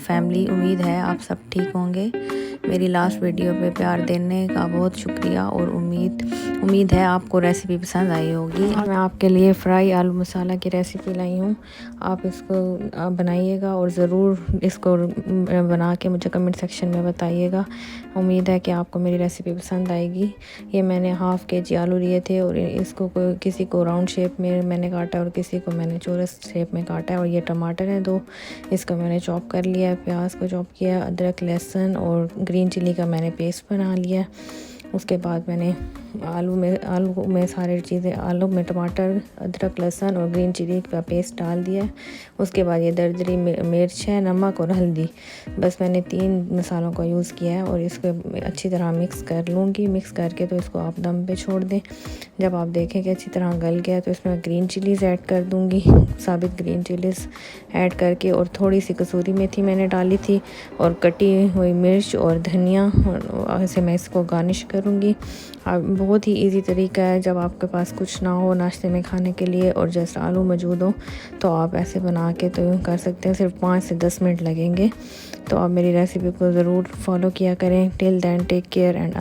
Family. उम्मीद है आप सब ठीक होंगे। मेरी लास्ट वीडियो पे प्यार देने का बहुत शुक्रिया और उम्मीद है आपको रेसिपी पसंद आई होगी। मैं आपके लिए फ्राई आलू मसाला की रेसिपी लाई हूँ। आप इसको बनाइएगा और ज़रूर इसको बना के मुझे कमेंट सेक्शन में बताइएगा। उम्मीद है कि आपको मेरी रेसिपी पसंद आएगी। ये मैंने हाफ़ केजी आलू लिए थे और इसको किसी को राउंड शेप में मैंने काटा और किसी को मैंने चौरस शेप में काटा है। और ये टमाटर हैं 2, इसको मैंने चॉप कर लिया है। प्याज को चॉप किया, अदरक लहसुन और ग्रीन चिली का मैंने पेस्ट बना लिया। उसके बाद मैंने आलू में सारी चीज़ें, आलू में टमाटर, अदरक लहसुन और ग्रीन चिली का पेस्ट डाल दिया। उसके बाद ये दरदरी मिर्च है, नमक और हल्दी, बस मैंने 3 मसालों का यूज़ किया है। और इसको अच्छी तरह मिक्स कर लूँगी। मिक्स करके तो इसको आप दम पे छोड़ दें। जब आप देखें कि अच्छी तरह गल गया तो इसमें ग्रीन चिलीज़ ऐड कर दूँगी, साबित ग्रीन चिलीज़ ऐड करके। और थोड़ी सी कसूरी मेथी मैंने डाली थी और कटी हुई मिर्च और धनिया, और ऐसे मैं इसको गार्निश करूँगी। बहुत ही इजी तरीका है। जब आपके पास कुछ ना हो नाश्ते में खाने के लिए और जैसे आलू मौजूद हो तो आप ऐसे बना के तो कर सकते हैं। सिर्फ 5 से 10 मिनट लगेंगे। तो आप मेरी रेसिपी को ज़रूर फॉलो किया करें। Till then take care and